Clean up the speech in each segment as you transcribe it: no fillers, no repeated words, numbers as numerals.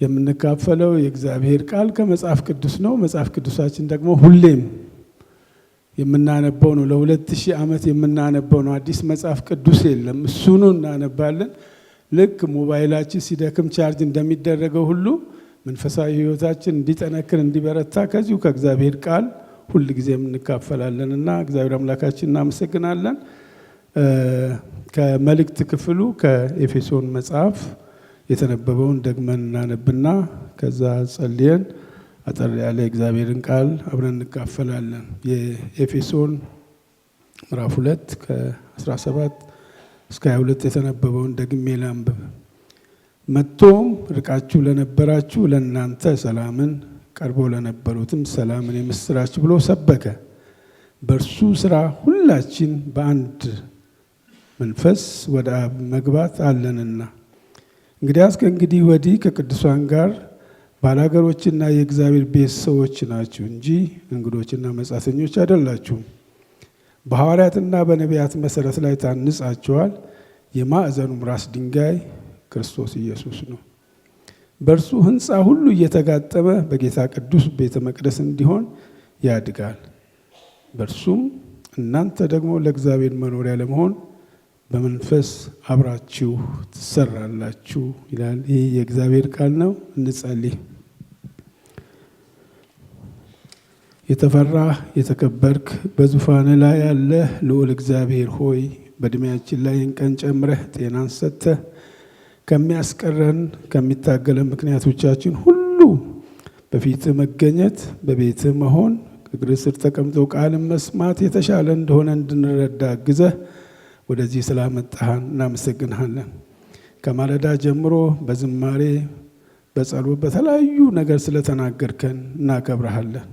የምንካፈለው የእግዚአብሔር ቃል ከመጽሐፍ ቅዱስ ነው። መጽሐፍ ቅዱሳችን ደግሞ ሁሌም የምናነበው ነው። ለ2000 ዓመት የምናነበው ነው። አዲስ መጽሐፍ ቅዱስ የለም፣ እሱኑ እናነባለን። ልክ ሞባይላችን ሲደክም ቻርጅ እንደሚደረገው ሁሉ መንፈሳዊ ሕይወታችን እንዲጠነክር እንዲበረታ ከዚሁ ከእግዚአብሔር ቃል ሁል ጊዜ እንካፈላለንና እግዚአብሔር አምላካችን እናመሰግናለን። ከመልእክት ክፍሉ ከኤፌሶን መጽሐፍ የተነበበውን ደግመን እናነብና ከዛ ጸልየን አጠር ያለ እግዚአብሔርን ቃል አብረን እንካፈላለን። የኤፌሶን ምዕራፍ 2 ከ17 እስከ 22 የተነበበውን ደግሜ ላንብብ። መጥቶም ርቃችሁ ለነበራችሁ ለእናንተ ሰላምን፣ ቀርቦ ለነበሩትም ሰላምን የምስራች ብሎ ሰበከ። በእርሱ ስራ ሁላችን በአንድ መንፈስ ወደ አብ መግባት አለንና። እንግዲያስ ከእንግዲህ ወዲህ ከቅዱሳን ጋር ባላገሮችና የእግዚአብሔር ቤት ሰዎች ናችሁ እንጂ እንግዶችና መጻተኞች አይደላችሁም። በሐዋርያትና በነቢያት መሰረት ላይ ታንጻችኋል። የማዕዘኑም ራስ ድንጋይ ክርስቶስ ኢየሱስ ነው። በእርሱ ሕንፃ ሁሉ እየተጋጠመ በጌታ ቅዱስ ቤተ መቅደስ እንዲሆን ያድጋል። በእርሱም እናንተ ደግሞ ለእግዚአብሔር መኖሪያ ለመሆን በመንፈስ አብራችሁ ትሰራላችሁ ይላል። ይህ የእግዚአብሔር ቃል ነው። እንጸልይ። የተፈራህ የተከበርክ በዙፋን ላይ ያለ ልዑል እግዚአብሔር ሆይ በዕድሜያችን ላይ ቀን ጨምረህ ጤናን ሰጥተህ ከሚያስቀረን ከሚታገለን ምክንያቶቻችን ሁሉ በፊትህ መገኘት በቤትህ መሆን ከእግርህ ስር ተቀምጠው ቃልን መስማት የተሻለ እንደሆነ እንድንረዳ አግዘህ ወደዚህ ስላመጣህን እናመሰግንሃለን። ከማለዳ ጀምሮ በዝማሬ በጸሎት በተለያዩ ነገር ስለተናገርከን እናከብረሃለን።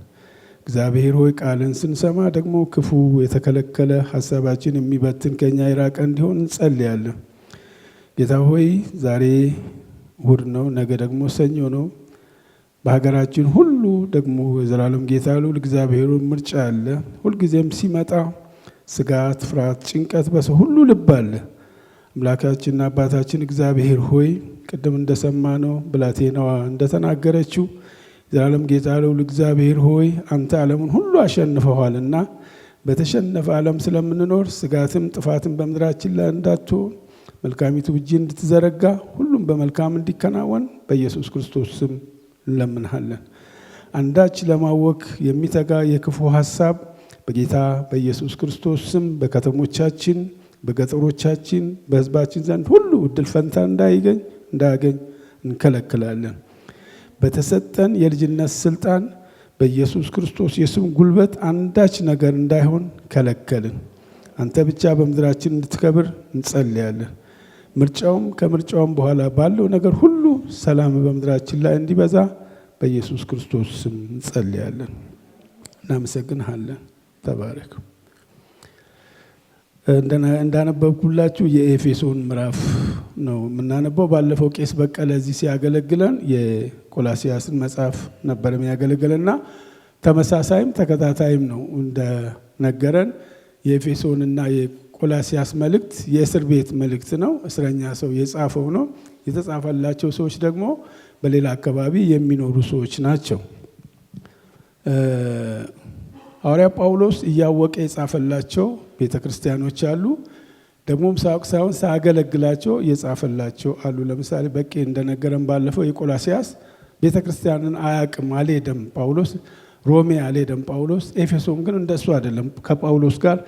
እግዚአብሔር ሆይ ቃልን ስንሰማ ደግሞ ክፉ የተከለከለ ሀሳባችን የሚበትን ከኛ የራቀ እንዲሆን እንጸልያለን። ጌታ ሆይ ዛሬ እሁድ ነው፣ ነገ ደግሞ ሰኞ ነው። በሀገራችን ሁሉ ደግሞ የዘላለም ጌታ ልዑል እግዚአብሔር ምርጫ አለ። ሁልጊዜም ሲመጣ ስጋት፣ ፍርሃት፣ ጭንቀት በሰው ሁሉ ልብ አለ። አምላካችንና አባታችን እግዚአብሔር ሆይ ቅድም እንደሰማነው ብላቴናዋ እንደተናገረችው የዘላለም ጌታ ልዑል እግዚአብሔር ሆይ አንተ ዓለሙን ሁሉ አሸንፈዋልና በተሸነፈ ዓለም ስለምንኖር ስጋትም ጥፋትም በምድራችን ላይ እንዳትሆን መልካሚቱ እጅ እንድትዘረጋ ሁሉም በመልካም እንዲከናወን በኢየሱስ ክርስቶስ ስም እንለምንሃለን። አንዳች ለማወክ የሚተጋ የክፉ ሐሳብ በጌታ በኢየሱስ ክርስቶስ ስም በከተሞቻችን፣ በገጠሮቻችን፣ በሕዝባችን ዘንድ ሁሉ እድል ፈንታ እንዳያገኝ እንከለክላለን። በተሰጠን የልጅነት ስልጣን በኢየሱስ ክርስቶስ የስም ጉልበት አንዳች ነገር እንዳይሆን ከለከልን። አንተ ብቻ በምድራችን እንድትከብር እንጸልያለን። ምርጫውም ከምርጫውም በኋላ ባለው ነገር ሁሉ ሰላም በምድራችን ላይ እንዲበዛ በኢየሱስ ክርስቶስ ስም እንጸልያለን። እናመሰግንሃለን። ተባረክ። እንዳነበብኩላችሁ የኤፌሶን ምዕራፍ ነው የምናነበው። ባለፈው ቄስ በቀለ እዚህ ሲያገለግለን የቆላሲያስን መጽሐፍ ነበር የሚያገለግለንና ተመሳሳይም ተከታታይም ነው እንደነገረን። የኤፌሶንና የቆላሲያስ መልእክት የእስር ቤት መልእክት ነው። እስረኛ ሰው የጻፈው ነው። የተጻፈላቸው ሰዎች ደግሞ በሌላ አካባቢ የሚኖሩ ሰዎች ናቸው። ሐዋርያ ጳውሎስ እያወቀ የጻፈላቸው ቤተ ክርስቲያኖች አሉ። ደግሞም ሳያውቅ ሳይሆን ሳያገለግላቸው የጻፈላቸው አሉ። ለምሳሌ በቄ እንደነገረን ባለፈው የቆላሲያስ ቤተ ክርስቲያንን አያውቅም፣ አልሄደም ጳውሎስ። ሮሜ አልሄደም ጳውሎስ። ኤፌሶን ግን እንደሱ አይደለም። ከጳውሎስ ጋር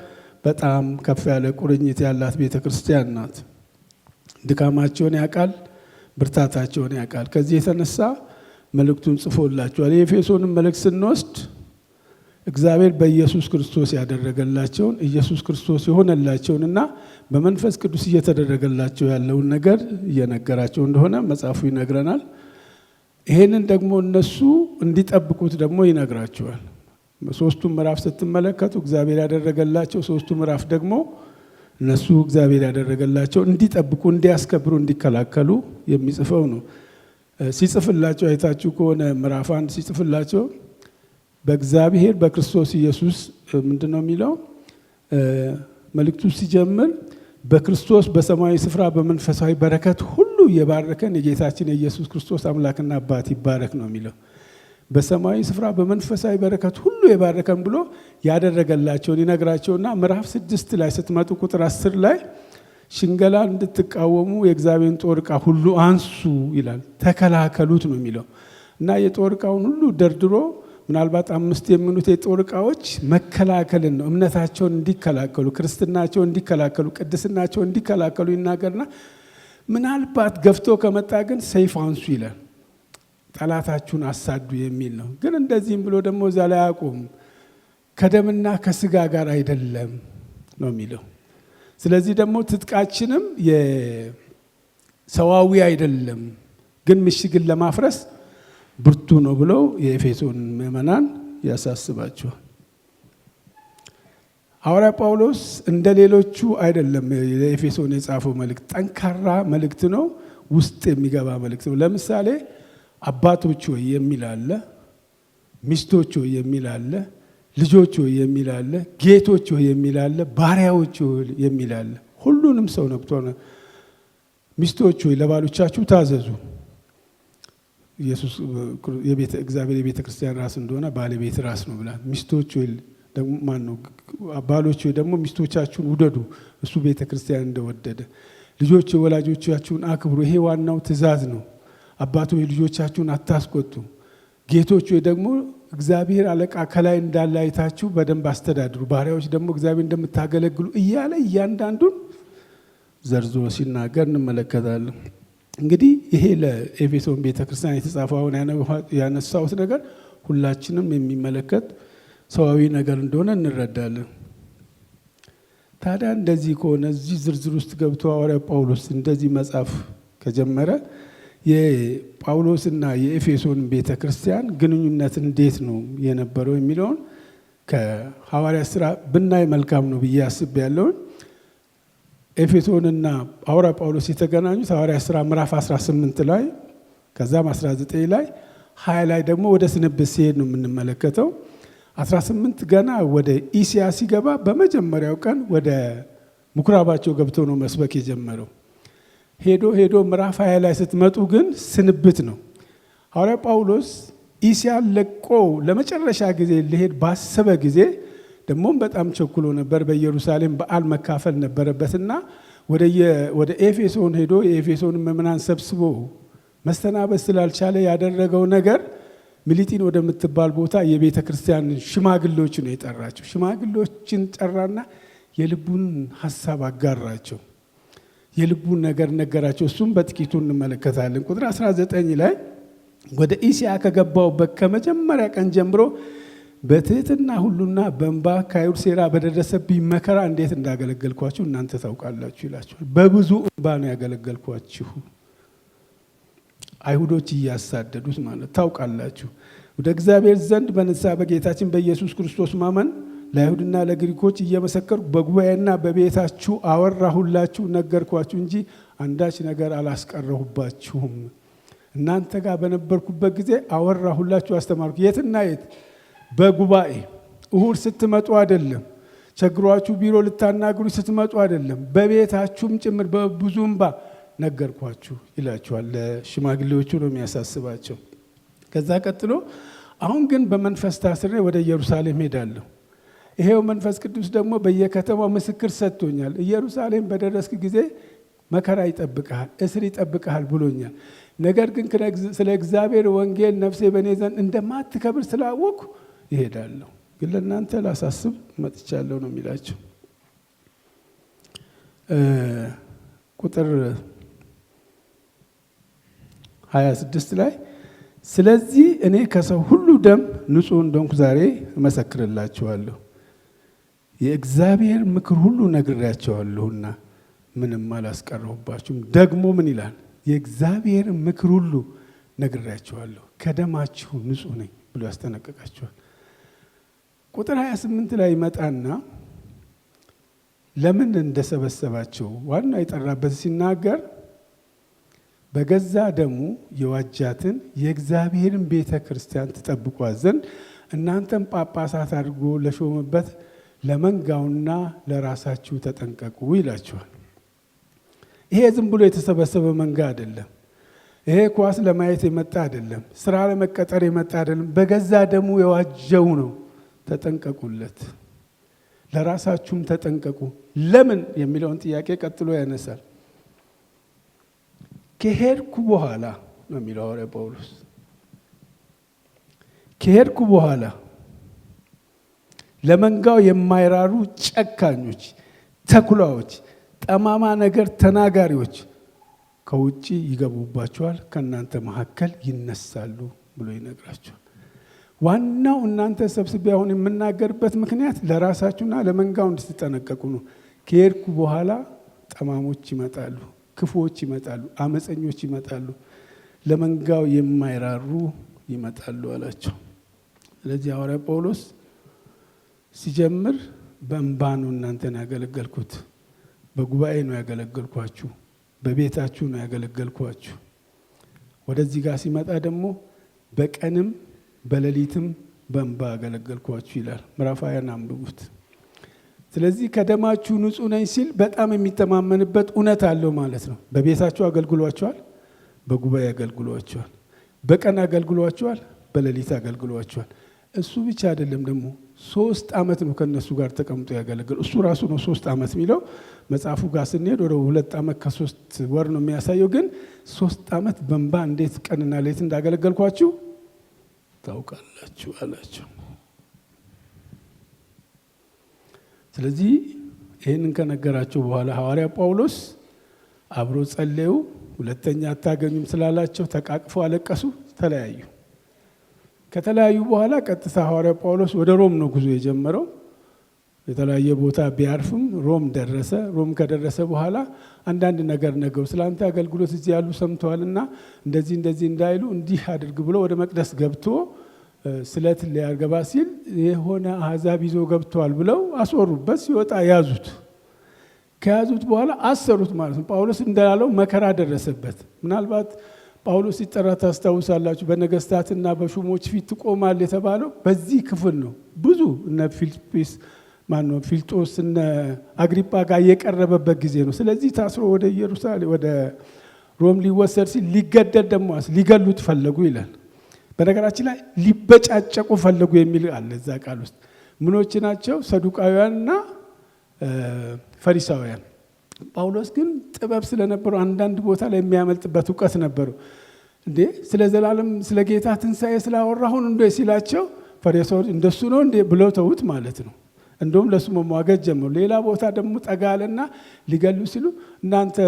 በጣም ከፍ ያለ ቁርኝት ያላት ቤተ ክርስቲያን ናት። ድካማቸውን ያውቃል፣ ብርታታቸውን ያውቃል። ከዚህ የተነሳ መልእክቱን ጽፎላቸዋል። የኤፌሶንን መልእክት ስንወስድ እግዚአብሔር በኢየሱስ ክርስቶስ ያደረገላቸውን ኢየሱስ ክርስቶስ የሆነላቸውንና በመንፈስ ቅዱስ እየተደረገላቸው ያለውን ነገር እየነገራቸው እንደሆነ መጽሐፉ ይነግረናል። ይሄንን ደግሞ እነሱ እንዲጠብቁት ደግሞ ይነግራቸዋል። ሶስቱም ምዕራፍ ስትመለከቱ እግዚአብሔር ያደረገላቸው፣ ሶስቱ ምዕራፍ ደግሞ እነሱ እግዚአብሔር ያደረገላቸው እንዲጠብቁ፣ እንዲያስከብሩ፣ እንዲከላከሉ የሚጽፈው ነው። ሲጽፍላቸው አይታችሁ ከሆነ ምዕራፍ 1 ሲጽፍላቸው በእግዚአብሔር በክርስቶስ ኢየሱስ ምንድን ነው የሚለው? መልእክቱ ሲጀምር በክርስቶስ በሰማያዊ ስፍራ በመንፈሳዊ በረከት ሁሉ የባረከን የጌታችን የኢየሱስ ክርስቶስ አምላክና አባት ይባረክ ነው የሚለው። በሰማያዊ ስፍራ በመንፈሳዊ በረከት ሁሉ የባረከን ብሎ ያደረገላቸውን ይነግራቸውና ምዕራፍ 6 ላይ ስትመጡ ቁጥር 10 ላይ ሽንገላ እንድትቃወሙ የእግዚአብሔርን ጦር ዕቃ ሁሉ አንሱ ይላል። ተከላከሉት ነው የሚለው እና የጦር ዕቃውን ሁሉ ደርድሮ ምናልባት 5 የሚሆኑት የጦር ዕቃዎች መከላከልን ነው። እምነታቸውን እንዲከላከሉ፣ ክርስትናቸውን እንዲከላከሉ፣ ቅድስናቸውን እንዲከላከሉ ይናገርና ምናልባት ገፍቶ ከመጣ ግን ሰይፍ አንሱ ይላል። ጠላታችሁን አሳዱ የሚል ነው። ግን እንደዚህም ብሎ ደግሞ እዛ ላይ አቁም ከደምና ከስጋ ጋር አይደለም ነው የሚለው። ስለዚህ ደግሞ ትጥቃችንም የሰዋዊ አይደለም፣ ግን ምሽግን ለማፍረስ ብርቱ ነው ብለው የኤፌሶን ምዕመናን ያሳስባቸዋል። ሐዋርያ ጳውሎስ እንደ ሌሎቹ አይደለም ለኤፌሶን የጻፈው መልእክት። ጠንካራ መልእክት ነው፣ ውስጥ የሚገባ መልእክት ነው። ለምሳሌ አባቶች ሆይ የሚል አለ፣ ሚስቶች ሆይ የሚል አለ፣ ልጆች ሆይ የሚል አለ፣ ጌቶች ሆይ የሚል አለ፣ ባሪያዎች ሆይ የሚል አለ። ሁሉንም ሰው ነብቶ ሚስቶች ሆይ ለባሎቻችሁ ታዘዙ። ኢየሱስ እግዚአብሔር የቤተ ክርስቲያን ራስ እንደሆነ ባለቤት ራስ ነው ብሏል። ሚስቶች ሆይ ደግሞ ማን ነው? ባሎች ሆይ ደግሞ ሚስቶቻችሁን ውደዱ እሱ ቤተ ክርስቲያን እንደወደደ። ልጆች ወላጆቻችሁን አክብሩ፣ ይሄ ዋናው ትእዛዝ ነው። አባቶች ልጆቻችሁን አታስቆጡ። ጌቶች ሆይ ደግሞ እግዚአብሔር አለቃ ከላይ እንዳለ አይታችሁ በደንብ አስተዳድሩ። ባሪያዎች ደግሞ እግዚአብሔር እንደምታገለግሉ እያለ እያንዳንዱን ዘርዝሮ ሲናገር እንመለከታለን። እንግዲህ ይሄ ለኤፌሶን ቤተክርስቲያን የተጻፈው አሁን ያነሳሁት ነገር ሁላችንም የሚመለከት ሰዋዊ ነገር እንደሆነ እንረዳለን። ታዲያ እንደዚህ ከሆነ እዚህ ዝርዝር ውስጥ ገብቶ ሐዋርያ ጳውሎስ እንደዚህ መጻፍ ከጀመረ የጳውሎስና የኤፌሶን ቤተክርስቲያን ግንኙነት እንዴት ነው የነበረው የሚለውን ከሐዋርያ ሥራ ብናይ መልካም ነው ብዬ አስቤያለሁ። ኤፌሶንና ሐዋርያ ጳውሎስ የተገናኙት ሐዋርያ ሥራ ምዕራፍ 18 ላይ ከዛም 19 ላይ 20 ላይ ደግሞ ወደ ስንብት ሲሄድ ነው የምንመለከተው። 18 ገና ወደ ኢሲያ ሲገባ በመጀመሪያው ቀን ወደ ምኩራባቸው ገብቶ ነው መስበክ የጀመረው። ሄዶ ምዕራፍ 20 ላይ ስትመጡ ግን ስንብት ነው። ሐዋርያ ጳውሎስ ኢሲያን ለቆ ለመጨረሻ ጊዜ ሊሄድ ባሰበ ጊዜ ደግሞም በጣም ቸኩሎ ነበር። በኢየሩሳሌም በዓል መካፈል ነበረበትና ወደ ኤፌሶን ሄዶ የኤፌሶን ምዕመናን ሰብስቦ መስተናበስ ስላልቻለ ያደረገው ነገር ሚሊጢን ወደምትባል ቦታ የቤተ ክርስቲያን ሽማግሌዎች ነው የጠራቸው። ሽማግሌዎችን ጠራና የልቡን ሐሳብ አጋራቸው። የልቡን ነገር ነገራቸው። እሱም በጥቂቱ እንመለከታለን። ቁጥር 19 ላይ ወደ ኢሲያ ከገባሁበት ከመጀመሪያ ቀን ጀምሮ በትህትና ሁሉና በእንባ ከአይሁድ ሴራ በደረሰብኝ መከራ እንዴት እንዳገለገልኳችሁ እናንተ ታውቃላችሁ ይላችኋል። በብዙ እንባ ነው ያገለገልኳችሁ። አይሁዶች እያሳደዱት ማለት ታውቃላችሁ። ወደ እግዚአብሔር ዘንድ በንስሐ በጌታችን በኢየሱስ ክርስቶስ ማመን ለአይሁድና ለግሪኮች እየመሰከርኩ በጉባኤና በቤታችሁ አወራሁላችሁ፣ ነገርኳችሁ እንጂ አንዳች ነገር አላስቀረሁባችሁም። እናንተ ጋር በነበርኩበት ጊዜ አወራሁላችሁ፣ አስተማርኩ። የትና የት? በጉባኤ እሁድ ስትመጡ አይደለም፣ ቸግሯችሁ ቢሮ ልታናግሩ ስትመጡ አይደለም፣ በቤታችሁም ጭምር በብዙ እንባ ነገርኳችሁ ይላችኋል። ለሽማግሌዎቹ ነው የሚያሳስባቸው። ከዛ ቀጥሎ አሁን ግን በመንፈስ ታስሬ ወደ ኢየሩሳሌም ሄዳለሁ። ይሄው መንፈስ ቅዱስ ደግሞ በየከተማው ምስክር ሰጥቶኛል። ኢየሩሳሌም በደረስክ ጊዜ መከራ ይጠብቅሃል፣ እስር ይጠብቅሃል ብሎኛል። ነገር ግን ስለ እግዚአብሔር ወንጌል ነፍሴ በእኔ ዘንድ እንደማትከብር ስላወቅኩ ይሄዳለሁ፣ ግን ለእናንተ ላሳስብ መጥቻለሁ ነው የሚላቸው። ቁጥር 26 ላይ ስለዚህ እኔ ከሰው ሁሉ ደም ንጹሕ እንደሆንኩ ዛሬ እመሰክርላችኋለሁ፣ የእግዚአብሔር ምክር ሁሉ ነግሬያቸዋለሁና ምንም አላስቀረሁባችሁም። ደግሞ ምን ይላል? የእግዚአብሔር ምክር ሁሉ ነግሬያቸዋለሁ፣ ከደማችሁ ንጹሕ ነኝ ብሎ ያስጠነቅቃቸዋል። ቁጥር 28 ላይ ይመጣና ለምን እንደሰበሰባቸው ዋና የጠራበት ሲናገር በገዛ ደሙ የዋጃትን የእግዚአብሔርን ቤተ ክርስቲያን ትጠብቋት ዘንድ እናንተም ጳጳሳት አድርጎ ለሾመበት ለመንጋውና ለራሳችሁ ተጠንቀቁ ይላችኋል። ይሄ ዝም ብሎ የተሰበሰበ መንጋ አይደለም። ይሄ ኳስ ለማየት የመጣ አይደለም። ስራ ለመቀጠር የመጣ አይደለም። በገዛ ደሙ የዋጀው ነው። ተጠንቀቁለት፣ ለራሳችሁም ተጠንቀቁ። ለምን የሚለውን ጥያቄ ቀጥሎ ያነሳል። ከሄድኩ በኋላ ነው የሚለው ሐዋርያ ጳውሎስ። ከሄድኩ በኋላ ለመንጋው የማይራሩ ጨካኞች፣ ተኩላዎች፣ ጠማማ ነገር ተናጋሪዎች ከውጪ ይገቡባቸዋል፣ ከእናንተ መካከል ይነሳሉ ብሎ ይነግራቸዋል። ዋናው እናንተ ሰብስቤ አሁን የምናገርበት ምክንያት ለራሳችሁና ለመንጋው እንድትጠነቀቁ ነው። ከሄድኩ በኋላ ጠማሞች ይመጣሉ፣ ክፉዎች ይመጣሉ፣ አመፀኞች ይመጣሉ፣ ለመንጋው የማይራሩ ይመጣሉ አላቸው። ስለዚህ ሐዋርያ ጳውሎስ ሲጀምር በእንባ ነው እናንተን ያገለገልኩት፣ በጉባኤ ነው ያገለገልኳችሁ፣ በቤታችሁ ነው ያገለገልኳችሁ። ወደዚህ ጋር ሲመጣ ደግሞ በቀንም በሌሊትም በእንባ ያገለገልኳችሁ ይላል። ምዕራፍ 20 አንብቡት። ስለዚህ ከደማችሁ ንጹሕ ነኝ ሲል በጣም የሚተማመንበት እውነት አለው ማለት ነው። በቤታችሁ አገልግሏቸዋል፣ በጉባኤ አገልግሏቸዋል፣ በቀን አገልግሏቸዋል፣ በሌሊት አገልግሏቸዋል። እሱ ብቻ አይደለም፣ ደግሞ 3 ዓመት ነው ከነሱ ጋር ተቀምጦ ያገለግል። እሱ ራሱ ነው 3 ዓመት የሚለው። መጽሐፉ ጋር ስንሄድ ወደ 2 ዓመት ከ3 ወር ነው የሚያሳየው። ግን 3 ዓመት በእንባ እንዴት ቀንና ሌሊት እንዳገለገልኳችሁ ታውቃላችሁ አላቸው። ስለዚህ ይህንን ከነገራቸው በኋላ ሐዋርያ ጳውሎስ አብሮ ጸለዩ። ሁለተኛ አታገኙም ስላላቸው ተቃቅፈው አለቀሱ፣ ተለያዩ። ከተለያዩ በኋላ ቀጥታ ሐዋርያ ጳውሎስ ወደ ሮም ነው ጉዞ የጀመረው። የተለያየ ቦታ ቢያርፍም ሮም ደረሰ። ሮም ከደረሰ በኋላ አንዳንድ ነገር ነገሩ። ስላንተ አገልግሎት እዚህ ያሉ ሰምተዋልና እንደዚህ እንዳይሉ እንዲህ አድርግ ብሎ ወደ መቅደስ ገብቶ ስለት ሊያገባ ሲል የሆነ አሕዛብ ይዞ ገብተዋል ብለው አስወሩበት። ሲወጣ ያዙት። ከያዙት በኋላ አሰሩት ማለት ነው። ጳውሎስ እንዳለው መከራ ደረሰበት። ምናልባት ጳውሎስ ሲጠራ ታስታውሳላችሁ። በነገስታትና በሹሞች ፊት ትቆማል የተባለው በዚህ ክፍል ነው። ብዙ እነ ፊልጦስ እነ አግሪጳ ጋር የቀረበበት ጊዜ ነው። ስለዚህ ታስሮ ወደ ኢየሩሳሌም ወደ ሮም ሊወሰድ ሲል ሊገደል ደግሞ ሊገሉት ፈለጉ ይላል። በነገራችን ላይ ሊበጫጨቁ ፈለጉ የሚል አለ እዛ ቃል ውስጥ። ምኖች ናቸው? ሰዱቃውያንና ፈሪሳውያን። ጳውሎስ ግን ጥበብ ስለነበረው አንዳንድ ቦታ ላይ የሚያመልጥበት እውቀት ነበረው። እንዴ ስለ ዘላለም ስለ ጌታ ትንሣኤ ስላወራሁን እንደ ሲላቸው ፈሪሳውያን እንደሱ ነው እንዴ ብለው ተውት ማለት ነው። እንደውም ለሱ መሟገት ጀመሩ። ሌላ ቦታ ደግሞ ጠጋለና ሊገሉ ሲሉ እናንተ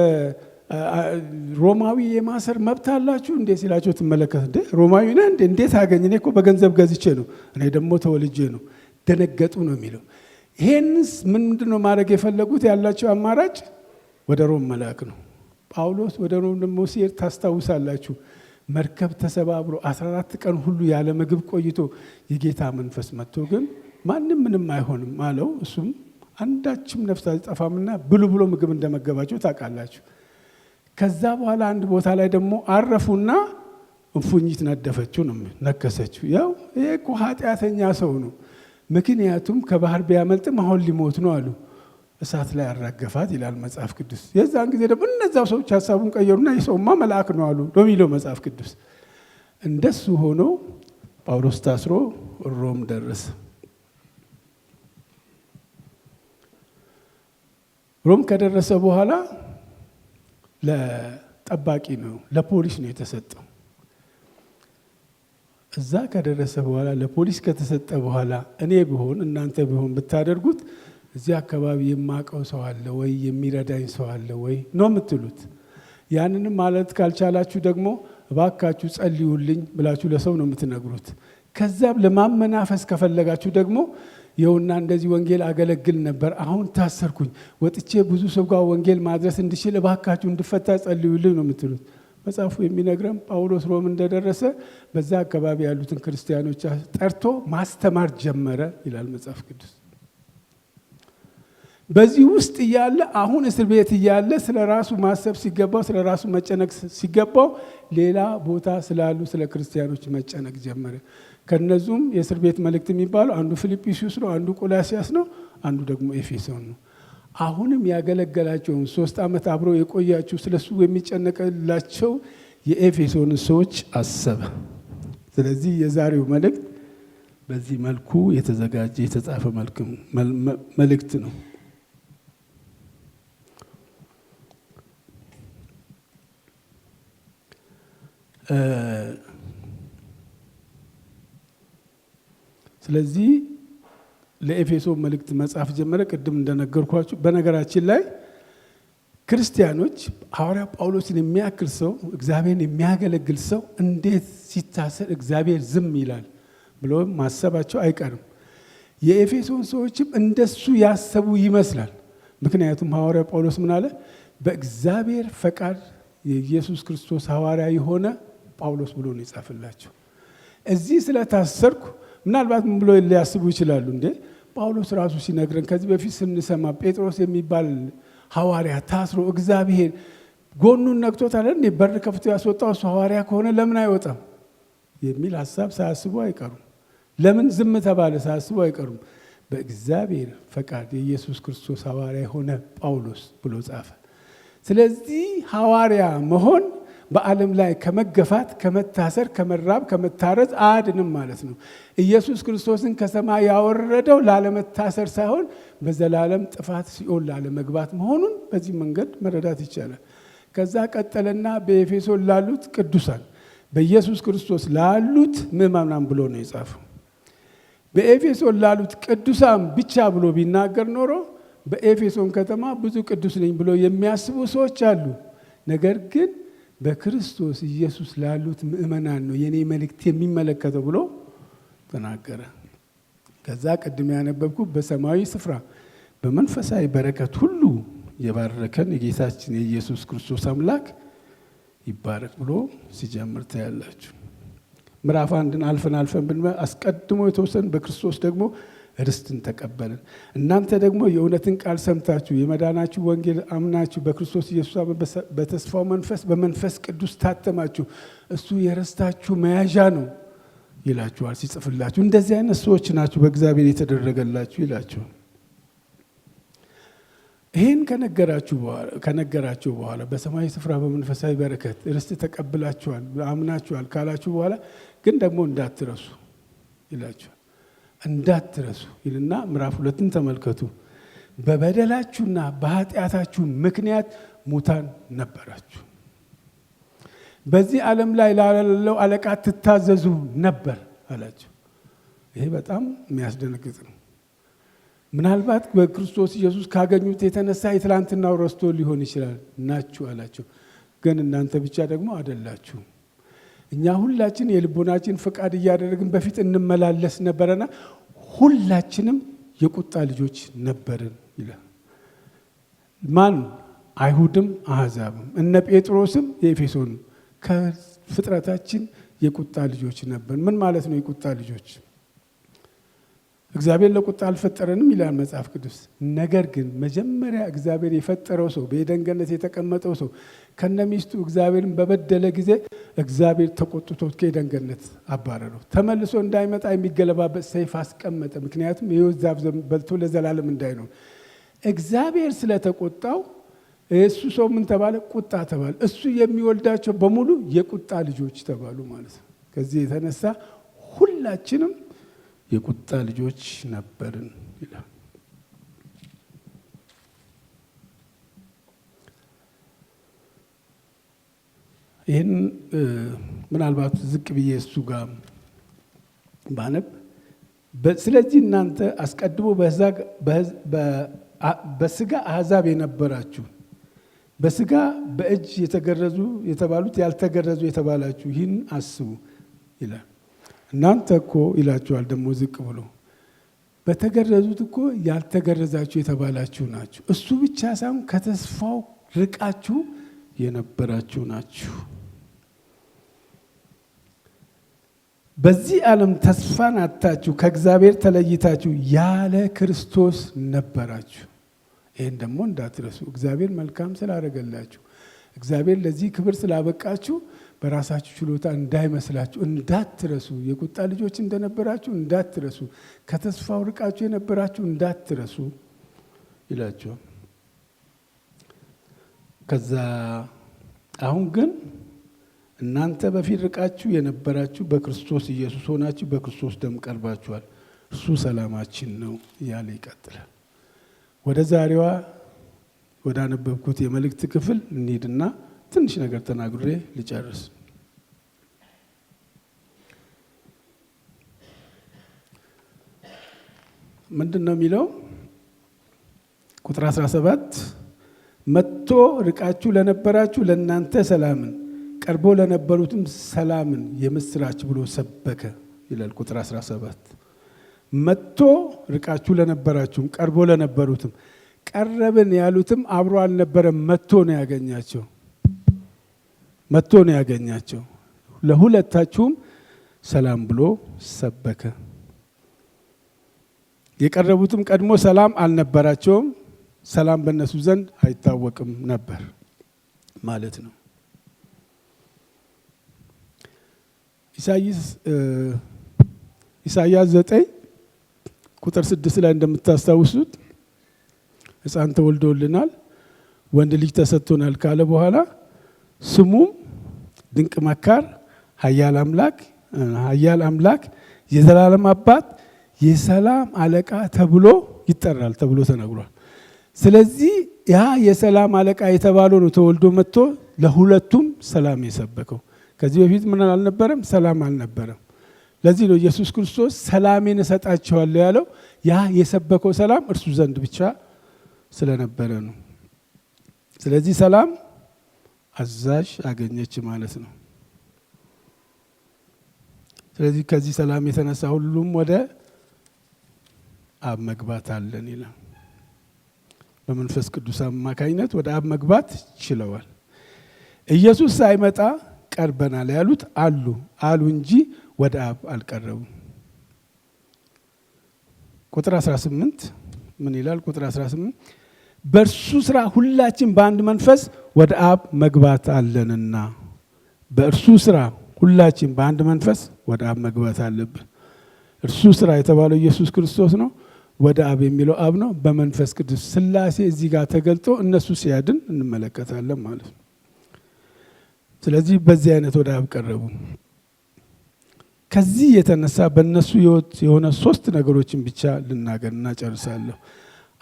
ሮማዊ የማሰር መብት አላችሁ እንዴ ሲላቸው ትመለከት። እንዴ ሮማዊ ነህ እንዴ? እንዴት አገኝ? እኔ እኮ በገንዘብ ገዝቼ ነው፣ እኔ ደግሞ ተወልጄ ነው። ደነገጡ ነው የሚለው። ይሄንስ ምንድነው ማድረግ የፈለጉት? ያላቸው አማራጭ ወደ ሮም መላክ ነው። ጳውሎስ ወደ ሮም ደግሞ ሲሄድ ታስታውሳላችሁ፣ መርከብ ተሰባብሮ 14 ቀን ሁሉ ያለ ምግብ ቆይቶ የጌታ መንፈስ መጥቶ ግን ማንም ምንም አይሆንም አለው። እሱም አንዳችም ነፍስ አይጠፋምና ብሉ ብሎ ምግብ እንደመገባቸው ታውቃላችሁ። ከዛ በኋላ አንድ ቦታ ላይ ደግሞ አረፉና እፉኝት ነደፈችው ነው ነከሰችው። ያው ይሄ እኮ ኃጢአተኛ ሰው ነው፣ ምክንያቱም ከባህር ቢያመልጥም አሁን ሊሞት ነው አሉ። እሳት ላይ አራገፋት ይላል መጽሐፍ ቅዱስ። የዛን ጊዜ ደግሞ እነዛው ሰዎች ሀሳቡን ቀየሩና የሰውማ መልአክ ነው አሉ ነው የሚለው መጽሐፍ ቅዱስ። እንደሱ ሆኖ ጳውሎስ ታስሮ ሮም ደረሰ። ሮም ከደረሰ በኋላ ለጠባቂ ነው ለፖሊስ ነው የተሰጠው። እዛ ከደረሰ በኋላ ለፖሊስ ከተሰጠ በኋላ እኔ ቢሆን እናንተ ቢሆን ብታደርጉት እዚህ አካባቢ የማቀው ሰው አለ ወይ የሚረዳኝ ሰው አለ ወይ ነው የምትሉት። ያንንም ማለት ካልቻላችሁ ደግሞ እባካችሁ ጸልዩልኝ ብላችሁ ለሰው ነው የምትነግሩት። ከዛም ለማመናፈስ ከፈለጋችሁ ደግሞ ይኸውና እንደዚህ ወንጌል አገለግል ነበር፣ አሁን ታሰርኩኝ፣ ወጥቼ ብዙ ሰው ጋር ወንጌል ማድረስ እንድችል እባካችሁ እንድፈታ ጸልዩልኝ ነው የምትሉት። መጽሐፉ የሚነግረን ጳውሎስ ሮም እንደደረሰ በዛ አካባቢ ያሉትን ክርስቲያኖች ጠርቶ ማስተማር ጀመረ ይላል መጽሐፍ ቅዱስ። በዚህ ውስጥ እያለ አሁን እስር ቤት እያለ ስለ ራሱ ማሰብ ሲገባው፣ ስለ ራሱ መጨነቅ ሲገባው ሌላ ቦታ ስላሉ ስለ ክርስቲያኖች መጨነቅ ጀመረ። ከነዙም የእስር ቤት መልእክት የሚባለው አንዱ ፊልጵስዩስ ነው፣ አንዱ ቆላሲያስ ነው፣ አንዱ ደግሞ ኤፌሶን ነው። አሁንም ያገለገላቸውን 3 ዓመት አብረው የቆያችሁ ስለሱ የሚጨነቅላቸው የኤፌሶን ሰዎች አሰበ። ስለዚህ የዛሬው መልእክት በዚህ መልኩ የተዘጋጀ የተጻፈ መልእክት ነው። ስለዚህ ለኤፌሶን መልእክት መጻፍ ጀመረ። ቅድም እንደነገርኳችሁ በነገራችን ላይ ክርስቲያኖች ሐዋርያ ጳውሎስን የሚያክል ሰው እግዚአብሔርን የሚያገለግል ሰው እንዴት ሲታሰር እግዚአብሔር ዝም ይላል ብሎ ማሰባቸው አይቀርም። የኤፌሶን ሰዎችም እንደሱ ያሰቡ ይመስላል። ምክንያቱም ሐዋርያ ጳውሎስ ምን አለ? በእግዚአብሔር ፈቃድ የኢየሱስ ክርስቶስ ሐዋርያ የሆነ ጳውሎስ ብሎ ነው የጻፈላቸው። እዚህ ስለታሰርኩ ምናልባት ምን ብሎ ሊያስቡ ይችላሉ? እንዴ ጳውሎስ ራሱ ሲነግረን ከዚህ በፊት ስንሰማ ጴጥሮስ የሚባል ሐዋርያ ታስሮ እግዚአብሔር ጎኑን ነክቶታል እንዴ በር ከፍቶ ያስወጣው እሱ ሐዋርያ ከሆነ ለምን አይወጣም የሚል ሐሳብ ሳያስቡ አይቀሩም። ለምን ዝም ተባለ ሳያስቡ አይቀሩም። በእግዚአብሔር ፈቃድ የኢየሱስ ክርስቶስ ሐዋርያ የሆነ ጳውሎስ ብሎ ጻፈ። ስለዚህ ሐዋርያ መሆን በዓለም ላይ ከመገፋት፣ ከመታሰር፣ ከመራብ፣ ከመታረዝ አያድንም ማለት ነው። ኢየሱስ ክርስቶስን ከሰማይ ያወረደው ላለመታሰር ሳይሆን በዘላለም ጥፋት ሲኦል ላለመግባት መሆኑን በዚህ መንገድ መረዳት ይቻላል። ከዛ ቀጠለና በኤፌሶን ላሉት ቅዱሳን በኢየሱስ ክርስቶስ ላሉት ምዕመናን ብሎ ነው የጻፈው። በኤፌሶን ላሉት ቅዱሳን ብቻ ብሎ ቢናገር ኖሮ በኤፌሶን ከተማ ብዙ ቅዱስ ነኝ ብሎ የሚያስቡ ሰዎች አሉ። ነገር ግን በክርስቶስ ኢየሱስ ላሉት ምዕመናን ነው የኔ መልእክት የሚመለከተው ብሎ ተናገረ። ከዛ ቅድም ያነበብኩ በሰማያዊ ስፍራ በመንፈሳዊ በረከት ሁሉ የባረከን የጌታችን የኢየሱስ ክርስቶስ አምላክ ይባረክ ብሎ ሲጀምር ታያላችሁ። ምዕራፍ 1ን አልፈን ብንመ አስቀድሞ የተወሰነ በክርስቶስ ደግሞ ርስትን ተቀበልን። እናንተ ደግሞ የእውነትን ቃል ሰምታችሁ የመዳናችሁ ወንጌል አምናችሁ በክርስቶስ ኢየሱስ በተስፋው መንፈስ በመንፈስ ቅዱስ ታተማችሁ። እሱ የርስታችሁ መያዣ ነው ይላችኋል ሲጽፍላችሁ። እንደዚህ አይነት ሰዎች ናችሁ በእግዚአብሔር የተደረገላችሁ ይላችኋል። ይህን ከነገራችሁ በኋላ በሰማያዊ ስፍራ በመንፈሳዊ በረከት ርስት ተቀብላችኋል አምናችኋል ካላችሁ በኋላ ግን ደግሞ እንዳትረሱ ይላችኋል። እንዳትረሱ ይልና ምዕራፍ 2ን ተመልከቱ። በበደላችሁና በኃጢአታችሁ ምክንያት ሙታን ነበራችሁ። በዚህ ዓለም ላይ ላለው አለቃ ትታዘዙ ነበር አላቸው። ይሄ በጣም የሚያስደነግጥ ነው። ምናልባት በክርስቶስ ኢየሱስ ካገኙት የተነሳ የትላንትናው ረስቶ ሊሆን ይችላል ናችሁ አላቸው። ግን እናንተ ብቻ ደግሞ አይደላችሁ። እኛ ሁላችን የልቦናችን ፈቃድ እያደረግን በፊት እንመላለስ ነበረና ሁላችንም የቁጣ ልጆች ነበርን ይላል። ማን? አይሁድም አሕዛብም እነ ጴጥሮስም የኤፌሶን ከፍጥረታችን የቁጣ ልጆች ነበር። ምን ማለት ነው የቁጣ ልጆች? እግዚአብሔር ለቁጣ አልፈጠረንም ይላል መጽሐፍ ቅዱስ። ነገር ግን መጀመሪያ እግዚአብሔር የፈጠረው ሰው በኤደን ገነት የተቀመጠው ሰው ከነሚስቱ እግዚአብሔርን በበደለ ጊዜ እግዚአብሔር ተቆጥቶ ከኤደን ገነት አባረረው። ተመልሶ እንዳይመጣ የሚገለባበት ሰይፍ አስቀመጠ። ምክንያቱም የሕይወት ዛፍ በልቶ ለዘላለም እንዳይኖር። እግዚአብሔር ስለተቆጣው እሱ ሰው ምን ተባለ? ቁጣ ተባለ። እሱ የሚወልዳቸው በሙሉ የቁጣ ልጆች ተባሉ ማለት ነው። ከዚህ የተነሳ ሁላችንም የቁጣ ልጆች ነበርን ይላል። ይህን ምናልባት ዝቅ ብዬ እሱ ጋር ባነብ፣ ስለዚህ እናንተ አስቀድሞ በስጋ አሕዛብ የነበራችሁ በስጋ በእጅ የተገረዙ የተባሉት ያልተገረዙ የተባላችሁ ይህን አስቡ ይላል። እናንተ እኮ ይላችኋል ደግሞ ዝቅ ብሎ በተገረዙት እኮ ያልተገረዛችሁ የተባላችሁ ናችሁ። እሱ ብቻ ሳይሆን ከተስፋው ርቃችሁ የነበራችሁ ናችሁ። በዚህ ዓለም ተስፋን አጥታችሁ ከእግዚአብሔር ተለይታችሁ ያለ ክርስቶስ ነበራችሁ። ይህን ደግሞ እንዳትረሱ። እግዚአብሔር መልካም ስላደረገላችሁ፣ እግዚአብሔር ለዚህ ክብር ስላበቃችሁ በራሳችሁ ችሎታ እንዳይመስላችሁ እንዳትረሱ። የቁጣ ልጆች እንደነበራችሁ እንዳትረሱ። ከተስፋው ርቃችሁ የነበራችሁ እንዳትረሱ ይላችኋል። ከዛ አሁን ግን እናንተ በፊት ርቃችሁ የነበራችሁ በክርስቶስ ኢየሱስ ሆናችሁ በክርስቶስ ደም ቀርባችኋል፣ እርሱ ሰላማችን ነው እያለ ይቀጥላል። ወደ ዛሬዋ ወደ አነበብኩት የመልእክት ክፍል እንሂድና ትንሽ ነገር ተናግሬ ልጨርስ። ምንድን ነው የሚለው? ቁጥር 17 መጥቶ ርቃችሁ ለነበራችሁ ለእናንተ ሰላምን፣ ቀርቦ ለነበሩትም ሰላምን የምስራች ብሎ ሰበከ ይላል። ቁጥር 17 መጥቶ ርቃችሁ ለነበራችሁም ቀርቦ ለነበሩትም፣ ቀረብን ያሉትም አብሮ አልነበረም፣ መጥቶ ነው ያገኛቸው። መጥቶ ነው ያገኛቸው። ለሁለታችሁም ሰላም ብሎ ሰበከ። የቀረቡትም ቀድሞ ሰላም አልነበራቸውም፣ ሰላም በእነሱ ዘንድ አይታወቅም ነበር ማለት ነው። ኢሳይያስ 9 ቁጥር 6 ላይ እንደምታስታውሱት ሕፃን ተወልዶልናል፣ ወንድ ልጅ ተሰጥቶናል ካለ በኋላ ስሙም ድንቅ መካር፣ ኃያል አምላክ፣ የዘላለም አባት፣ የሰላም አለቃ ተብሎ ይጠራል ተብሎ ተነግሯል። ስለዚህ ያ የሰላም አለቃ የተባለው ነው ተወልዶ መጥቶ ለሁለቱም ሰላም የሰበከው። ከዚህ በፊት ምን አልነበረም? ሰላም አልነበረም። ለዚህ ነው ኢየሱስ ክርስቶስ ሰላሜን እሰጣቸዋለሁ ያለው። ያ የሰበከው ሰላም እርሱ ዘንድ ብቻ ስለነበረ ነው። ስለዚህ ሰላም አዛዥ አገኘች ማለት ነው። ስለዚህ ከዚህ ሰላም የተነሳ ሁሉም ወደ አብ መግባት አለን ይላል። በመንፈስ ቅዱስ አማካኝነት ወደ አብ መግባት ችለዋል። ኢየሱስ ሳይመጣ ቀርበናል ያሉት አሉ እንጂ ወደ አብ አልቀረቡም። ቁጥር 18 ምን ይላል? ቁጥር 18 በእርሱ ስራ ሁላችን በአንድ መንፈስ ወደ አብ መግባት አለንና። በእርሱ ስራ ሁላችን በአንድ መንፈስ ወደ አብ መግባት አለብን። እርሱ ስራ የተባለው ኢየሱስ ክርስቶስ ነው። ወደ አብ የሚለው አብ ነው። በመንፈስ ቅዱስ ሥላሴ እዚህ ጋር ተገልጦ እነሱ ሲያድን እንመለከታለን ማለት ነው። ስለዚህ በዚህ አይነት ወደ አብ ቀረቡ። ከዚህ የተነሳ በእነሱ ሕይወት የሆነ 3 ነገሮችን ብቻ ልናገርና ጨርሳለሁ።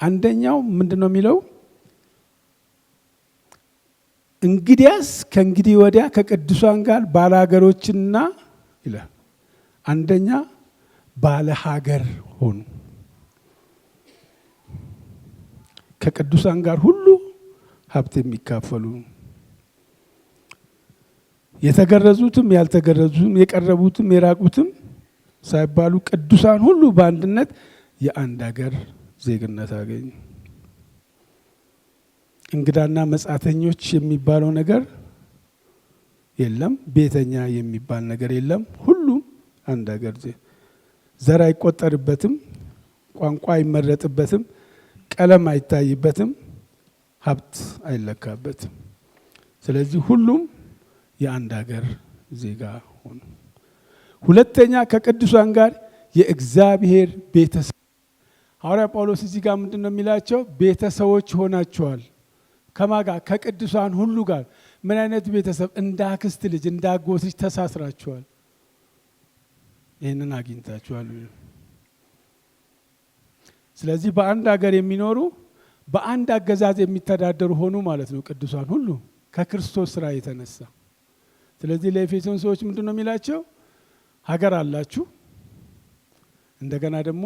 አንደኛው ምንድን ነው የሚለው? እንግዲያስ ከእንግዲህ ወዲያ ከቅዱሳን ጋር ባለሀገሮችና ይላል። አንደኛ ባለ ሀገር ሆኑ። ከቅዱሳን ጋር ሁሉ ሀብት የሚካፈሉ፣ የተገረዙትም ያልተገረዙትም የቀረቡትም የራቁትም ሳይባሉ ቅዱሳን ሁሉ በአንድነት የአንድ ሀገር ዜግነት አገኙ። እንግዳና መጻተኞች የሚባለው ነገር የለም። ቤተኛ የሚባል ነገር የለም። ሁሉም አንድ ሀገር፣ ዘር አይቆጠርበትም፣ ቋንቋ አይመረጥበትም፣ ቀለም አይታይበትም፣ ሀብት አይለካበትም። ስለዚህ ሁሉም የአንድ ሀገር ዜጋ ሆኑ። ሁለተኛ ከቅዱሳን ጋር የእግዚአብሔር ቤተሰብ። ሐዋርያ ጳውሎስ እዚህ ጋር ምንድን ነው የሚላቸው? ቤተሰቦች ሆናቸዋል። ከማጋ ከቅዱሳን ሁሉ ጋር። ምን አይነት ቤተሰብ? እንደ አክስት ልጅ እንደ አጎት ልጅ ተሳስራቸዋል። ይህንን አግኝታችኋል። ስለዚህ በአንድ ሀገር የሚኖሩ በአንድ አገዛዝ የሚተዳደሩ ሆኑ ማለት ነው ቅዱሳን ሁሉ ከክርስቶስ ስራ የተነሳ። ስለዚህ ለኤፌሶን ሰዎች ምንድን ነው የሚላቸው? ሀገር አላችሁ፣ እንደገና ደግሞ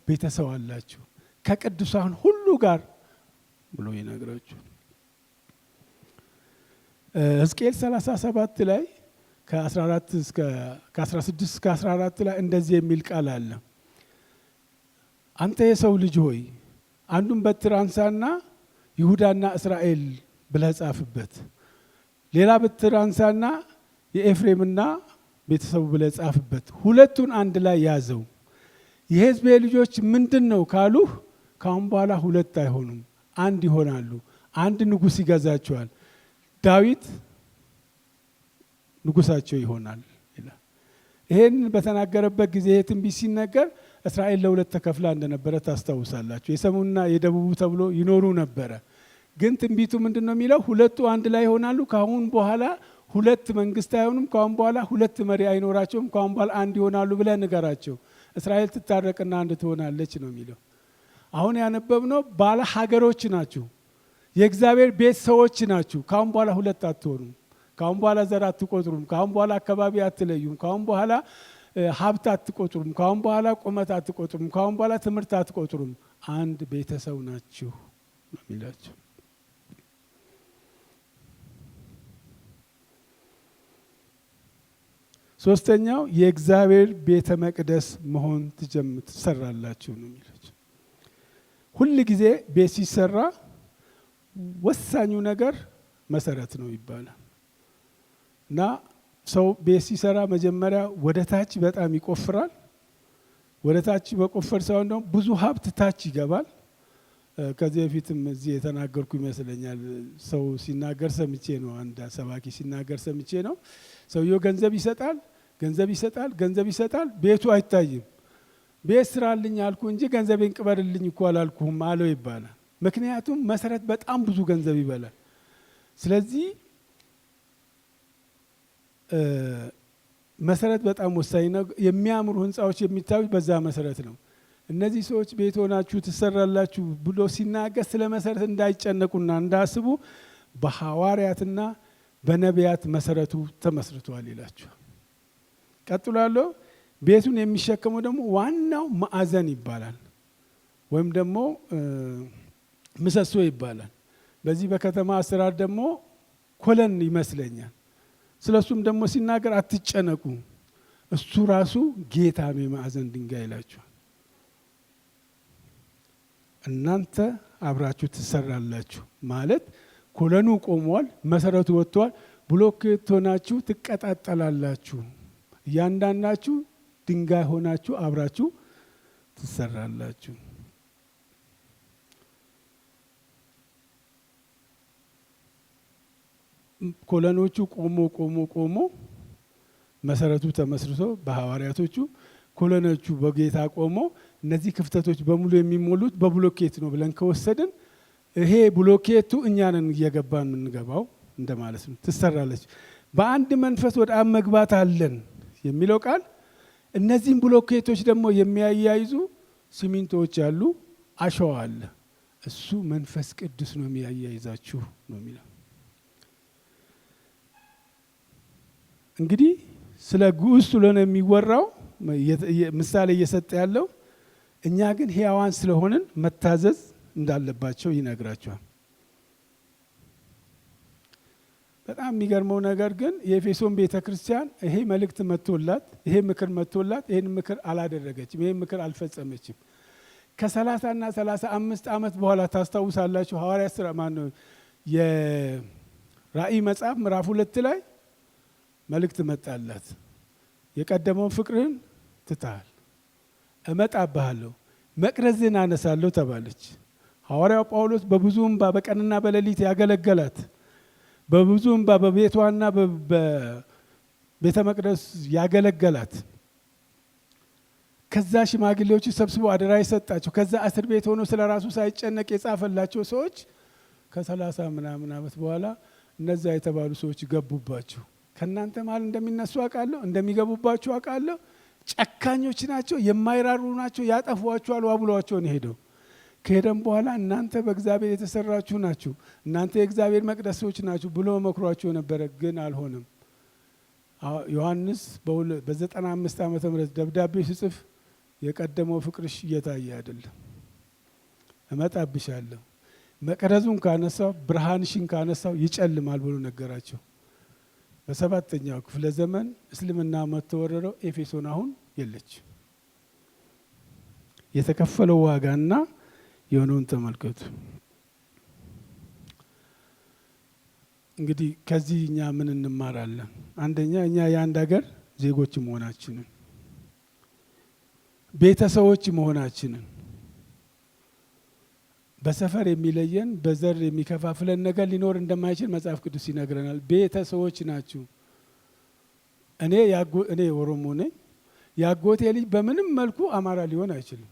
ቤተሰብ አላችሁ ከቅዱሳን ሁሉ ጋር ብሎ ይነግራችሁ። ሕዝቅኤል 37 ላይ ከ16 እስከ 14 ላይ እንደዚህ የሚል ቃል አለ። አንተ የሰው ልጅ ሆይ አንዱን በትር አንሳና ይሁዳና እስራኤል ብለህ ጻፍበት፣ ሌላ በትር አንሳና የኤፍሬምና ቤተሰቡ ብለህ ጻፍበት፣ ሁለቱን አንድ ላይ ያዘው። የሕዝቤ ልጆች ምንድን ነው ካሉህ ካሁን በኋላ ሁለት አይሆኑም፣ አንድ ይሆናሉ። አንድ ንጉሥ ይገዛቸዋል፣ ዳዊት ንጉሳቸው ይሆናል ይላል። ይሄን በተናገረበት ጊዜ ይሄ ትንቢት ሲነገር እስራኤል ለሁለት ተከፍላ እንደነበረ ታስታውሳላችሁ። የሰሜኑና የደቡቡ ተብሎ ይኖሩ ነበረ። ግን ትንቢቱ ምንድነው የሚለው? ሁለቱ አንድ ላይ ይሆናሉ። ካሁን በኋላ ሁለት መንግስት አይሆኑም። ካሁን በኋላ ሁለት መሪ አይኖራቸውም። ካሁን በኋላ አንድ ይሆናሉ ብለህ ንገራቸው። እስራኤል ትታረቅና አንድ ትሆናለች ነው የሚለው። አሁን ያነበብነው ባለ ሀገሮች ናችሁ፣ የእግዚአብሔር ቤት ሰዎች ናችሁ። ካሁን በኋላ ሁለት አትሆኑም። ካሁን በኋላ ዘር አትቆጥሩም። ካሁን በኋላ አካባቢ አትለዩም። ካሁን በኋላ ሀብት አትቆጥሩም። ካሁን በኋላ ቁመት አትቆጥሩም። ካሁን በኋላ ትምህርት አትቆጥሩም። አንድ ቤተሰብ ናችሁ ነው የሚላቸው። ሶስተኛው የእግዚአብሔር ቤተ መቅደስ መሆን ትሰራላችሁ ነው የሚላቸው። ሁል ጊዜ ቤት ሲሰራ ወሳኙ ነገር መሰረት ነው ይባላል እና ሰው ቤት ሲሰራ መጀመሪያ ወደ ታች በጣም ይቆፍራል። ወደ ታች በቆፈር ሳይሆን ደግሞ ብዙ ሀብት ታች ይገባል። ከዚህ በፊትም እዚህ የተናገርኩ ይመስለኛል። ሰው ሲናገር ሰምቼ ነው፣ አንድ ሰባኪ ሲናገር ሰምቼ ነው። ሰውየው ገንዘብ ይሰጣል፣ ቤቱ አይታይም። ቤት ስራልኝ አልኩ እንጂ ገንዘቤን ቅበርልኝ እኮ አላልኩህም አለው ይባላል። ምክንያቱም መሰረት በጣም ብዙ ገንዘብ ይበላል። ስለዚህ መሰረት በጣም ወሳኝ ነው። የሚያምሩ ህንፃዎች የሚታዩት በዛ መሰረት ነው። እነዚህ ሰዎች ቤት ሆናችሁ ትሰራላችሁ ብሎ ሲናገር ስለ መሰረት እንዳይጨነቁና እንዳስቡ በሐዋርያትና በነቢያት መሰረቱ ተመስርቷል ይላቸዋል። ቀጥሎ ያለው ቤቱን የሚሸከመው ደግሞ ዋናው ማዕዘን ይባላል፣ ወይም ደግሞ ምሰሶ ይባላል። በዚህ በከተማ አሰራር ደግሞ ኮለን ይመስለኛል። ስለሱም ደግሞ ሲናገር አትጨነቁ፣ እሱ ራሱ ጌታ ነው የማዕዘን ድንጋይ ይላችኋል። እናንተ አብራችሁ ትሰራላችሁ ማለት ኮለኑ ቆሟል፣ መሰረቱ ወጥቷል፣ ብሎኬት ሆናችሁ ትቀጣጠላላችሁ። እያንዳንዳችሁ ድንጋይ ሆናችሁ አብራችሁ ትሰራላችሁ። ኮለኖቹ ቆሞ መሰረቱ ተመስርቶ በሐዋርያቶቹ፣ ኮለኖቹ በጌታ ቆሞ እነዚህ ክፍተቶች በሙሉ የሚሞሉት በብሎኬት ነው ብለን ከወሰድን ይሄ ብሎኬቱ እኛንን እየገባን የምንገባው እንደማለት ነው። ትሰራለች። በአንድ መንፈስ ወደ አብ መግባት አለን የሚለው ቃል እነዚህም ብሎኬቶች ደግሞ የሚያያይዙ ሲሚንቶዎች አሉ፣ አሸዋ አለ። እሱ መንፈስ ቅዱስ ነው የሚያያይዛችሁ ነው የሚለው። እንግዲህ ስለ ግዑዝ ስለሆነ የሚወራው ምሳሌ እየሰጠ ያለው፣ እኛ ግን ሕያዋን ስለሆንን መታዘዝ እንዳለባቸው ይነግራቸዋል። በጣም የሚገርመው ነገር ግን የኤፌሶን ቤተ ክርስቲያን ይሄ መልእክት መጥቶላት፣ ይሄ ምክር መጥቶላት ይሄን ምክር አላደረገችም፣ ይሄን ምክር አልፈጸመችም። ከ30ና 35 ዓመት በኋላ ታስታውሳላችሁ ሐዋርያት ሥራ ማነው የራእይ መጽሐፍ ምዕራፍ 2 ላይ መልእክት መጣላት። የቀደመውን ፍቅርህን ትተሃል፣ እመጣብሃለሁ፣ መቅረዝህን አነሳለሁ ተባለች። ሐዋርያው ጳውሎስ በብዙ እንባ በቀንና በሌሊት ያገለገላት፣ በብዙ እንባ በቤቷና በቤተ መቅደስ ያገለገላት፣ ከዛ ሽማግሌዎቹ ሰብስቦ አደራ የሰጣቸው፣ ከዛ እስር ቤት ሆኖ ስለ ራሱ ሳይጨነቅ የጻፈላቸው ሰዎች ከ30 ምናምን ዓመት በኋላ እነዛ የተባሉ ሰዎች ገቡባቸው። ከእናንተ መሀል እንደሚነሱ አውቃለሁ፣ እንደሚገቡባችሁ አውቃለሁ። ጨካኞች ናቸው፣ የማይራሩ ናቸው፣ ያጠፏችኋል ብሏቸውን ሄደው ከሄደም በኋላ እናንተ በእግዚአብሔር የተሰራችሁ ናችሁ፣ እናንተ የእግዚአብሔር መቅደሶች ናችሁ ብሎ መክሯቸው ነበረ። ግን አልሆነም። ዮሐንስ በ95 ዓመተ ምህረት ደብዳቤ ሲጽፍ የቀደመው ፍቅርሽ እየታየ አይደለም፣ እመጣብሻለሁ፣ መቅረዙን ካነሳው ብርሃንሽን ካነሳው ይጨልማል ብሎ ነገራቸው። በ7ኛው ክፍለ ዘመን እስልምና መተወረረው ኤፌሶን አሁን የለች። የተከፈለው ዋጋና የሆነውን ተመልከቱ። እንግዲህ ከዚህ እኛ ምን እንማራለን? አንደኛ እኛ የአንድ ሀገር ዜጎች መሆናችንን፣ ቤተሰቦች መሆናችንን፣ በሰፈር የሚለየን በዘር የሚከፋፍለን ነገር ሊኖር እንደማይችል መጽሐፍ ቅዱስ ይነግረናል። ቤተሰቦች ናችሁ። እኔ ኦሮሞ ነኝ። ያጎቴ ልጅ በምንም መልኩ አማራ ሊሆን አይችልም።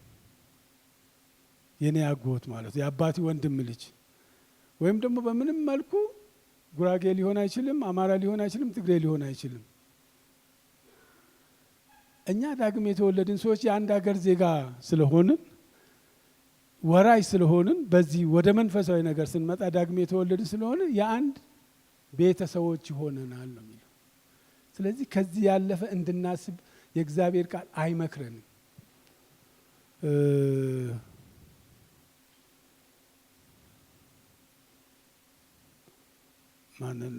የኔ ያጎት ማለት የአባቴ ወንድም ልጅ ወይም ደግሞ በምንም መልኩ ጉራጌ ሊሆን አይችልም፣ አማራ ሊሆን አይችልም፣ ትግሬ ሊሆን አይችልም። እኛ ዳግም የተወለድን ሰዎች የአንድ ሀገር ዜጋ ስለሆንን ወራሽ ስለሆንን በዚህ ወደ መንፈሳዊ ነገር ስንመጣ ዳግም የተወለድን ስለሆነ የአንድ ቤተሰቦች ሆነናል ነው የሚለው። ስለዚህ ከዚህ ያለፈ እንድናስብ የእግዚአብሔር ቃል አይመክረንም። ማንን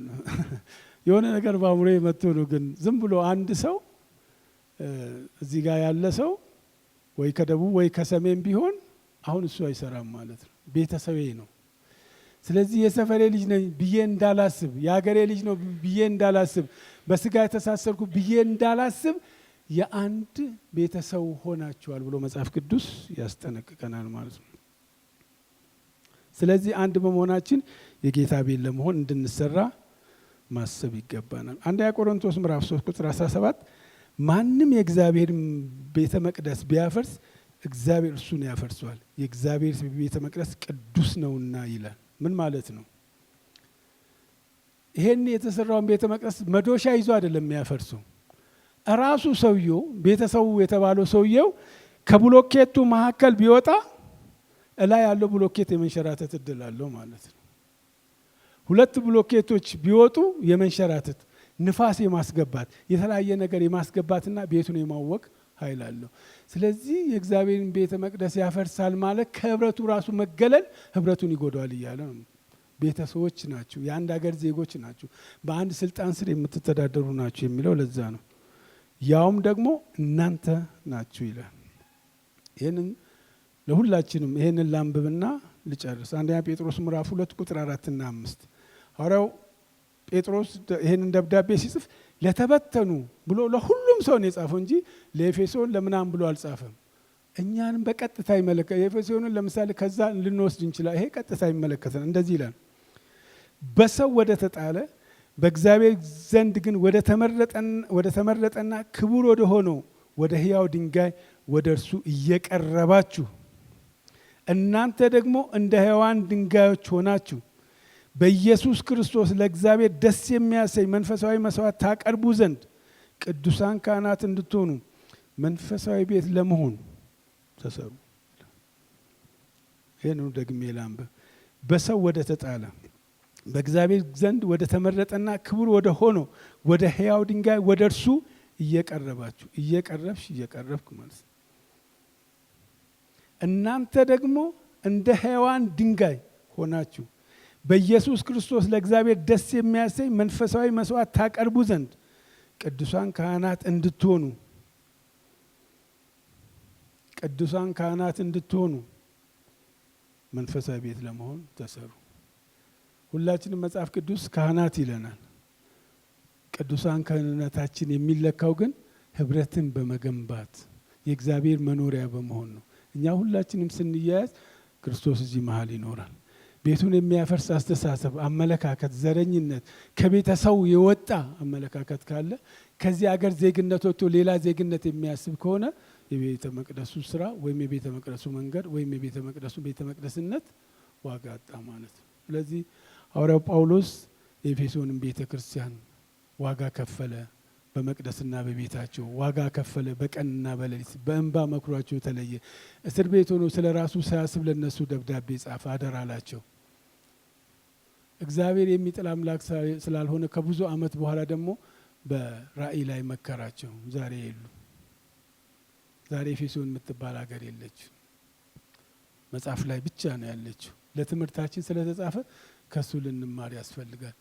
የሆነ ነገር በአእምሮዬ መጥቶ ነው። ግን ዝም ብሎ አንድ ሰው እዚህ ጋር ያለ ሰው ወይ ከደቡብ ወይ ከሰሜን ቢሆን አሁን እሱ አይሰራም ማለት ነው። ቤተሰቤ ነው። ስለዚህ የሰፈሬ ልጅ ነኝ ብዬ እንዳላስብ፣ የሀገሬ ልጅ ነው ብዬ እንዳላስብ፣ በስጋ የተሳሰርኩ ብዬ እንዳላስብ የአንድ ቤተሰብ ሆናችኋል ብሎ መጽሐፍ ቅዱስ ያስጠነቅቀናል ማለት ነው። ስለዚህ አንድ በመሆናችን የጌታ ቤት ለመሆን እንድንሰራ ማሰብ ይገባናል። አንደኛ ቆሮንቶስ ምዕራፍ 3 ቁጥር 17 ማንም የእግዚአብሔር ቤተ መቅደስ ቢያፈርስ እግዚአብሔር እሱን ያፈርሰዋል፣ የእግዚአብሔር ቤተ መቅደስ ቅዱስ ነውና ይላል። ምን ማለት ነው? ይሄን የተሰራውን ቤተ መቅደስ መዶሻ ይዞ አይደለም የሚያፈርሰው። እራሱ ሰውየው ቤተሰቡ የተባለው ሰውየው ከብሎኬቱ መካከል ቢወጣ እላይ ያለው ብሎኬት የመንሸራተት እድል አለው ማለት ነው። ሁለት ብሎኬቶች ቢወጡ የመንሸራተት ንፋስ የማስገባት የተለያየ ነገር የማስገባትና ቤቱን የማወቅ ኃይል አለው። ስለዚህ የእግዚአብሔርን ቤተ መቅደስ ያፈርሳል ማለት ከህብረቱ ራሱ መገለል ህብረቱን ይጎዳዋል እያለ ነው። ቤተሰቦች ናችሁ፣ የአንድ ሀገር ዜጎች ናችሁ፣ በአንድ ስልጣን ስር የምትተዳደሩ ናችሁ የሚለው ለዛ ነው። ያውም ደግሞ እናንተ ናችሁ ይላል። ይህንን ለሁላችንም ይህንን ላንብብና ልጨርስ። አንደኛ ጴጥሮስ ምዕራፍ 2 ቁጥር 4 እና 5 ሐዋርያው ጴጥሮስ ይህንን ደብዳቤ ሲጽፍ ለተበተኑ ብሎ ለሁሉም ሰው ነው የጻፈው እንጂ ለኤፌሶን ለምናም ብሎ አልጻፈም። እኛንም በቀጥታ ይመለከት። የኤፌሶንን ለምሳሌ ከዛ ልንወስድ እንችላለን። ይሄ ቀጥታ ይመለከተናል። እንደዚህ ይላል፣ በሰው ወደ ተጣለ በእግዚአብሔር ዘንድ ግን ወደ ተመረጠና ክቡር ወደ ሆነው ወደ ሕያው ድንጋይ ወደ እርሱ እየቀረባችሁ እናንተ ደግሞ እንደ ሕያዋን ድንጋዮች ሆናችሁ በኢየሱስ ክርስቶስ ለእግዚአብሔር ደስ የሚያሰኝ መንፈሳዊ መስዋዕት ታቀርቡ ዘንድ ቅዱሳን ካህናት እንድትሆኑ መንፈሳዊ ቤት ለመሆን ተሰሩ። ይህንኑ ደግሜ ላንብብ። በሰው ወደ ተጣለ በእግዚአብሔር ዘንድ ወደ ተመረጠና ክቡር ወደ ሆነው ወደ ሕያው ድንጋይ ወደ እርሱ እየቀረባችሁ፣ እየቀረብሽ እየቀረብክ ማለት ነው። እናንተ ደግሞ እንደ ሕያዋን ድንጋይ ሆናችሁ በኢየሱስ ክርስቶስ ለእግዚአብሔር ደስ የሚያሰኝ መንፈሳዊ መስዋዕት ታቀርቡ ዘንድ ቅዱሳን ካህናት እንድትሆኑ መንፈሳዊ ቤት ለመሆን ተሰሩ። ሁላችንም መጽሐፍ ቅዱስ ካህናት ይለናል። ቅዱሳን ካህንነታችን የሚለካው ግን ህብረትን በመገንባት የእግዚአብሔር መኖሪያ በመሆን ነው። እኛ ሁላችንም ስንያያዝ ክርስቶስ እዚህ መሀል ይኖራል። ቤቱን የሚያፈርስ አስተሳሰብ፣ አመለካከት፣ ዘረኝነት፣ ከቤተሰቡ የወጣ አመለካከት ካለ ከዚህ አገር ዜግነት ወጥቶ ሌላ ዜግነት የሚያስብ ከሆነ የቤተ መቅደሱ ስራ ወይም የቤተ መቅደሱ መንገድ ወይም የቤተ መቅደሱ ቤተ መቅደስነት ዋጋ አጣ ማለት ነው። ስለዚህ ሐዋርያው ጳውሎስ የኤፌሶንን ቤተ ክርስቲያን ዋጋ ከፈለ። በመቅደስና በቤታቸው ዋጋ ከፈለ። በቀንና በሌሊት በእንባ መክሯቸው ተለየ። እስር ቤት ሆኖ ስለ ራሱ ሳያስብ ለነሱ ደብዳቤ ጻፈ፣ አደራ አላቸው። እግዚአብሔር የሚጥል አምላክ ስላልሆነ ከብዙ ዓመት በኋላ ደግሞ በራእይ ላይ መከራቸው። ዛሬ የሉ። ዛሬ ኤፌሶን የምትባል ሀገር የለች፣ መጽሐፍ ላይ ብቻ ነው ያለችው። ለትምህርታችን ስለተጻፈ ከሱ ልንማር ያስፈልጋል።